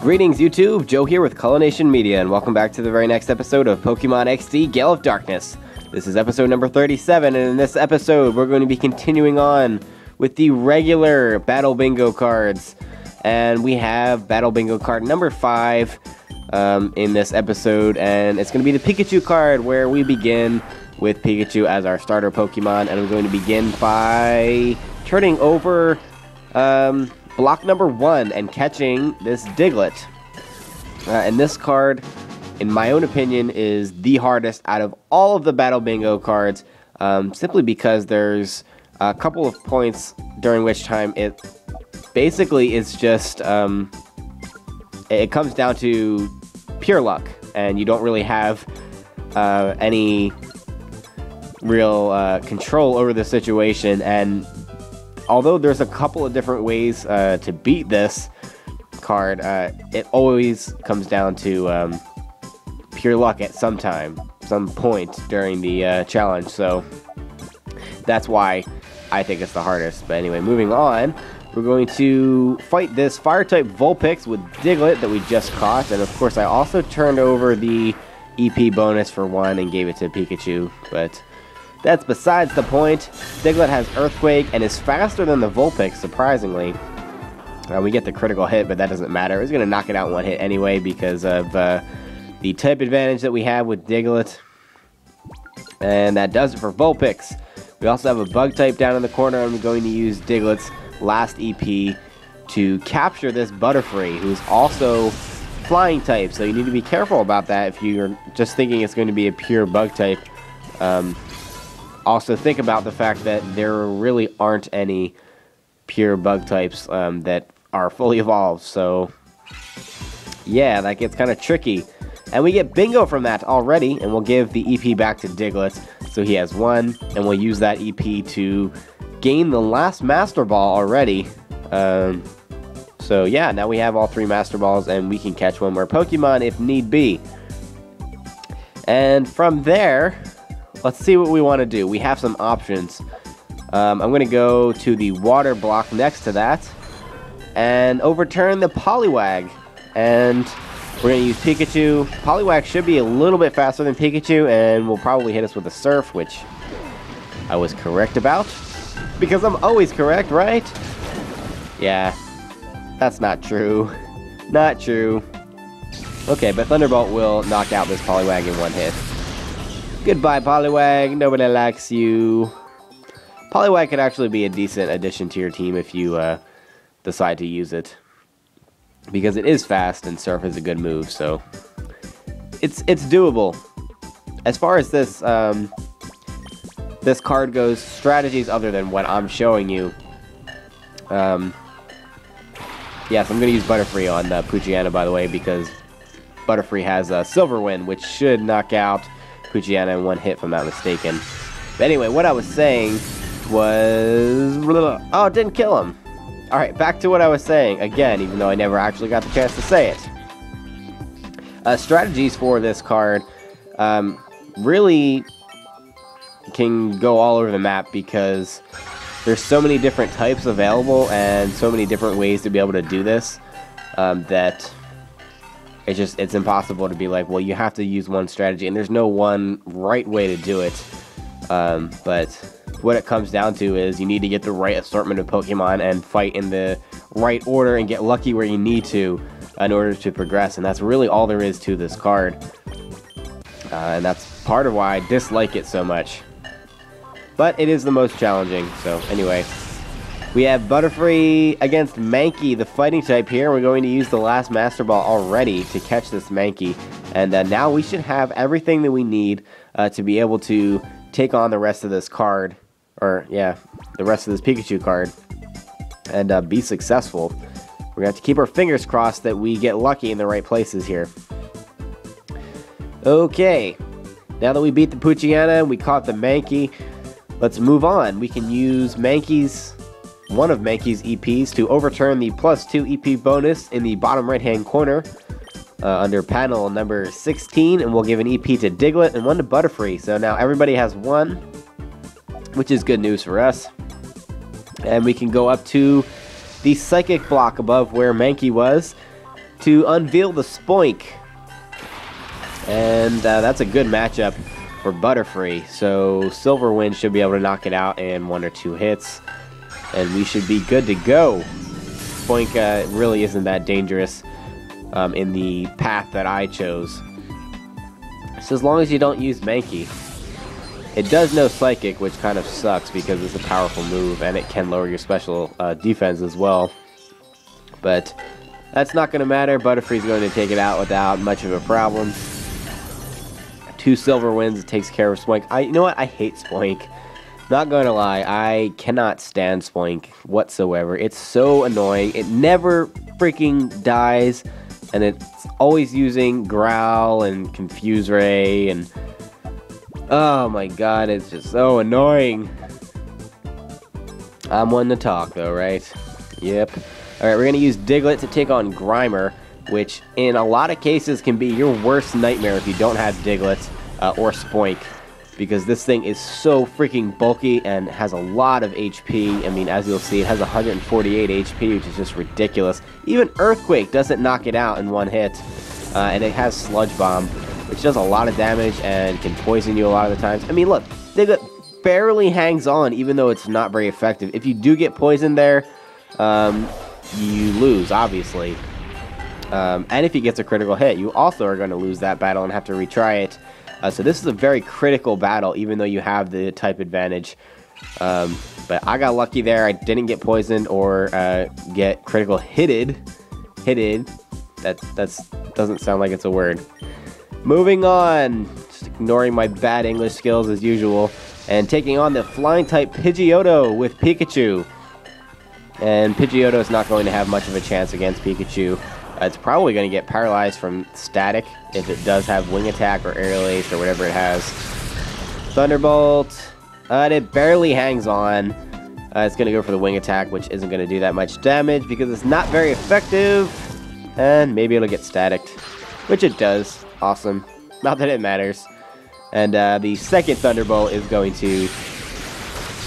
Greetings YouTube, Joe here with Culination Media, and welcome back to the very next episode of Pokemon XD Gale of Darkness. This is episode number 37, and in this episode we're going to be continuing on with the regular Battle Bingo cards. And we have Battle Bingo card number 5 in this episode, and it's going to be the Pikachu card, where we begin with Pikachu as our starter Pokemon, and I'm going to begin by turning over block number 1 and catching this Diglett. And this card, in my own opinion, is the hardest out of all of the Battle Bingo cards, simply because there's a couple of points during which time it basically is just, it comes down to pure luck, and you don't really have any real control over the situation. And although there's a couple of different ways to beat this card, it always comes down to pure luck at some point during the challenge. So that's why I think it's the hardest. But anyway, moving on, we're going to fight this Fire-type Vulpix with Diglett that we just caught. And of course, I also turned over the EP bonus for 1 and gave it to Pikachu, but that's besides the point. Diglett has Earthquake and is faster than the Vulpix, surprisingly. We get the critical hit, but that doesn't matter. It's going to knock it out in 1 hit anyway because of the type advantage that we have with Diglett. And that does it for Vulpix. We also have a Bug type down in the corner. I'm going to use Diglett's last EP to capture this Butterfree, who's also Flying type. So you need to be careful about that if you're just thinking it's going to be a pure Bug type. Also think about the fact that there really aren't any pure Bug types that are fully evolved, so yeah, that gets kind of tricky. And we get Bingo from that already, and we'll give the EP back to Diglett, so he has 1, and we'll use that EP to gain the last Master Ball already. So yeah, now we have all 3 Master Balls, and we can catch one more Pokemon if need be. And from there, let's see what we want to do. We have some options. I'm going to go to the water block next to that and overturn the Poliwag. And we're going to use Pikachu. Poliwag should be a little bit faster than Pikachu and will probably hit us with a Surf, which I was correct about. Because I'm always correct, right? Yeah, that's not true. Not true. Okay, but Thunderbolt will knock out this Poliwag in 1 hit. Goodbye, Poliwag. Nobody likes you. Poliwag could actually be a decent addition to your team if you decide to use it, because it is fast and Surf is a good move, so it's doable. As far as this this card goes, strategies other than what I'm showing you. Yes, I'm going to use Butterfree on Poochyena, by the way, because Butterfree has a Silver Wind, which should knock out Poochyena in 1 hit, if I'm not mistaken. But anyway, what I was saying was... Oh, it didn't kill him. Alright, back to what I was saying. Again, even though I never actually got the chance to say it. Strategies for this card really can go all over the map, because there's so many different types available and so many different ways to be able to do this that it's impossible to be like, well, you have to use one strategy, and there's no one right way to do it. But what it comes down to is you need to get the right assortment of Pokemon and fight in the right order and get lucky where you need to in order to progress, and that's really all there is to this card. And that's part of why I dislike it so much. But it is the most challenging, so anyway. We have Butterfree against Mankey, the fighting type here. We're going to use the last Master Ball already to catch this Mankey. And now we should have everything that we need to be able to take on the rest of this card. Or, yeah, the rest of this Pikachu card. And be successful. We're going to have to keep our fingers crossed that we get lucky in the right places here. Okay. Now that we beat the Poochyena, we caught the Mankey, let's move on. We can use one of Mankey's EPs to overturn the +2 EP bonus in the bottom right-hand corner under panel number 16, and we'll give an EP to Diglett and 1 to Butterfree. So now everybody has 1, which is good news for us. And we can go up to the Psychic block above where Mankey was to unveil the Spoink. And that's a good matchup for Butterfree. So Silverwind should be able to knock it out in 1 or 2 hits. And we should be good to go. Spoink really isn't that dangerous in the path that I chose. So as long as you don't use Mankey. It does know Psychic, which kind of sucks because it's a powerful move and it can lower your special defense as well. But that's not going to matter. Butterfree's going to take it out without much of a problem. 2 Silver Winds, it takes care of Spoink. You know what? I hate Spoink. Not going to lie, I cannot stand Spoink whatsoever. It's so annoying. It never freaking dies, and it's always using Growl and Confuse Ray, and oh my god, it's just so annoying. I'm one to talk though, right? Yep. Alright, we're going to use Diglett to take on Grimer, which in a lot of cases can be your worst nightmare if you don't have Diglett or Spoink, because this thing is so freaking bulky and has a lot of HP. I mean, as you'll see, it has 148 HP, which is just ridiculous. Even Earthquake doesn't knock it out in 1 hit, and it has Sludge Bomb, which does a lot of damage and can poison you a lot of the times. I mean, look, Diglett barely hangs on, even though it's not very effective. If you do get poisoned there, you lose, obviously. And if he gets a critical hit, you also are going to lose that battle and have to retry it. So this is a very critical battle, even though you have the type advantage. But I got lucky there. I didn't get poisoned or get critical hitted. That doesn't sound like it's a word. Moving on. Just ignoring my bad English skills as usual. And taking on the flying type Pidgeotto with Pikachu. And Pidgeotto is not going to have much of a chance against Pikachu. It's probably going to get paralyzed from static if it does have Wing Attack or Aerial Ace or whatever it has. Thunderbolt. It barely hangs on. It's going to go for the Wing Attack, which isn't going to do that much damage because it's not very effective. And maybe it'll get staticked, which it does. Awesome. Not that it matters. And the second Thunderbolt is going to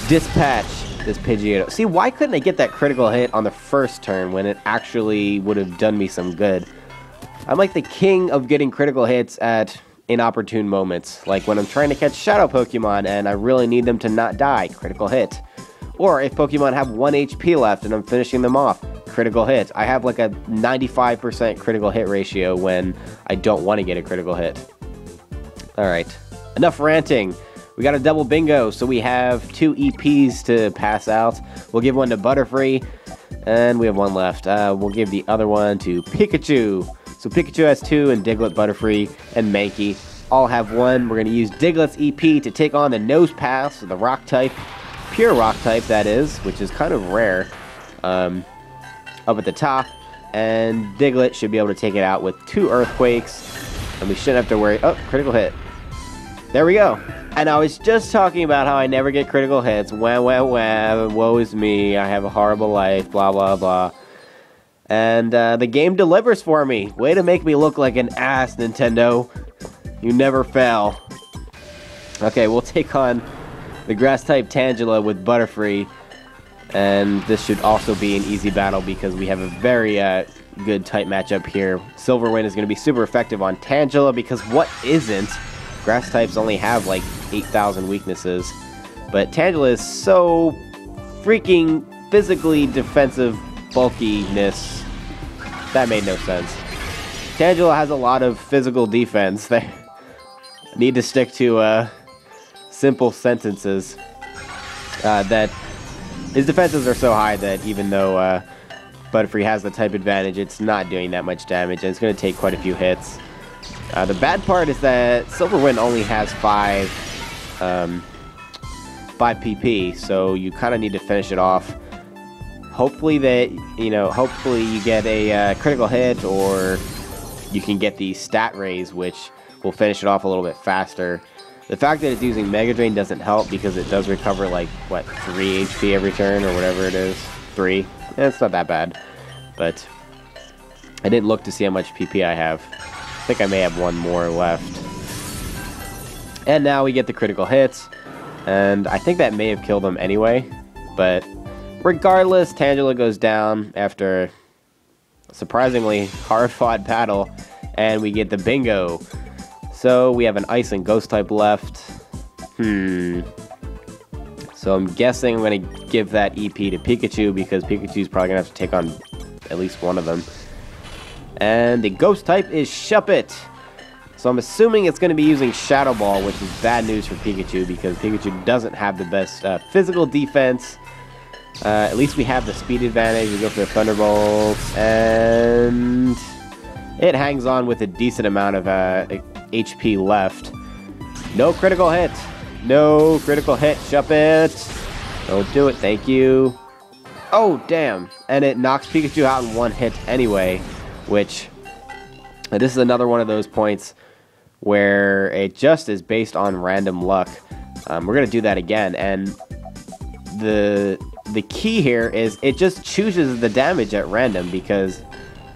dispatch this Pidgeotto. See, why couldn't I get that critical hit on the first turn when it actually would have done me some good? I'm like the king of getting critical hits at inopportune moments. Like when I'm trying to catch Shadow Pokemon and I really need them to not die, critical hit. Or if Pokemon have 1 HP left and I'm finishing them off, critical hit. I have like a 95% critical hit ratio when I don't want to get a critical hit. Alright, enough ranting. We got a double bingo, so we have 2 EPs to pass out. We'll give one to Butterfree, and we have 1 left. We'll give the other one to Pikachu. So Pikachu has 2, and Diglett, Butterfree, and Mankey all have 1. We're going to use Diglett's EP to take on the Nose Pass, the Rock type, pure Rock type that is, which is kind of rare, up at the top. And Diglett should be able to take it out with 2 Earthquakes, and we shouldn't have to worry. Oh, critical hit. There we go. And I was just talking about how I never get critical hits. Wah, wah, wah. Woe is me. I have a horrible life. Blah, blah, blah. And the game delivers for me. Way to make me look like an ass, Nintendo. You never fail. Okay, we'll take on the Grass-type Tangela with Butterfree. And this should also be an easy battle because we have a very good type matchup here. Silverwind is going to be super effective on Tangela because what isn't? Grass types only have like 8,000 weaknesses, but Tangela is so freaking physically defensive bulkiness. That made no sense. Tangela has a lot of physical defense. They need to stick to simple sentences. That his defenses are so high that even though Butterfree has the type advantage, it's not doing that much damage, and it's going to take quite a few hits. The bad part is that Silverwind only has 5 PP, so you kind of need to finish it off. Hopefully hopefully you get a critical hit, or you can get the stat raise, which will finish it off a little bit faster. The fact that it's using Mega Drain doesn't help because it does recover like, what, 3 HP every turn, or whatever it is. 3. It's not that bad, but I didn't look to see how much PP I have. I think I may have 1 more left. And now we get the critical hits, and I think that may have killed him anyway, but regardless, Tangela goes down after surprisingly hard-fought battle, and we get the bingo. So we have an Ice and Ghost type left. So I'm guessing I'm going to give that EP to Pikachu, because Pikachu's probably going to have to take on at least one of them. And the Ghost type is Shuppet. So I'm assuming it's going to be using Shadow Ball, which is bad news for Pikachu, because Pikachu doesn't have the best physical defense. At least we have the speed advantage. We go for the Thunderbolts, and it hangs on with a decent amount of HP left. No critical hit. No critical hit, Shuppet. Don't do it, thank you. Oh, damn. And it knocks Pikachu out in one hit anyway, which... this is another one of those points where it just is based on random luck. We're going to do that again, and the key here is it just chooses the damage at random, because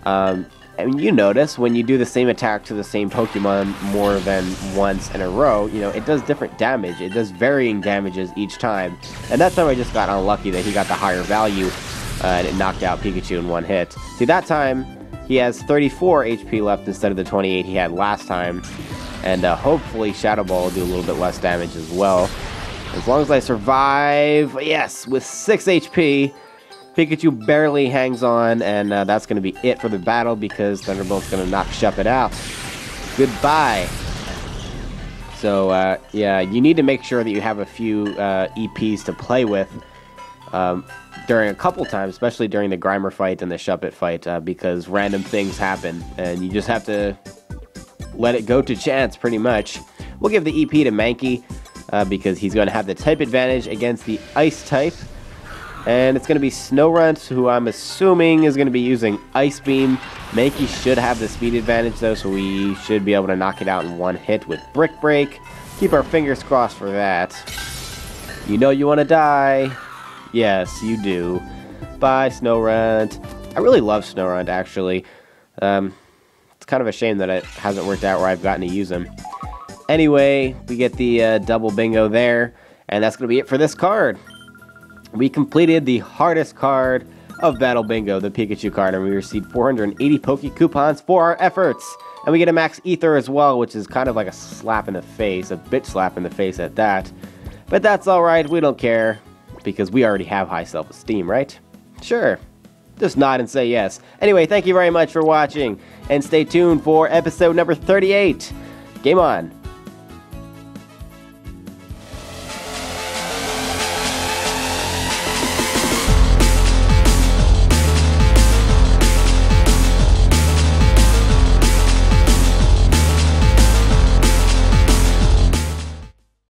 I mean, you notice when you do the same attack to the same Pokemon more than once in a row, you know, it does different damage. It does varying damages each time. And that time I just got unlucky that he got the higher value, and it knocked out Pikachu in one hit. See, that time he has 34 HP left instead of the 28 he had last time. And hopefully Shadow Ball will do a little bit less damage as well. As long as I survive, yes, with 6 HP, Pikachu barely hangs on, and that's going to be it for the battle, because Thunderbolt's going to knock Shuppet out. Goodbye. So, yeah, you need to make sure that you have a few EPs to play with during a couple times, especially during the Grimer fight and the Shuppet fight, because random things happen, and you just have to let it go to chance, pretty much. We'll give the EP to Mankey, because he's going to have the type advantage against the Ice type. And it's going to be Snorunt, who I'm assuming is going to be using Ice Beam. Mankey should have the speed advantage, though, so we should be able to knock it out in one hit with Brick Break. Keep our fingers crossed for that. You know you want to die. Yes, you do. Bye, Snorunt. I really love Snorunt, actually. It's kind of a shame that it hasn't worked out where I've gotten to use him. Anyway, we get the double bingo there, and that's going to be it for this card. We completed the hardest card of Battle Bingo, the Pikachu card, and we received 480 Poke Coupons for our efforts. And we get a Max Ether as well, which is kind of like a slap in the face, a bitch slap in the face at that. But that's alright, we don't care, because we already have high self-esteem, right? Sure. Just nod and say yes. Anyway, thank you very much for watching, and stay tuned for episode number 38. Game on!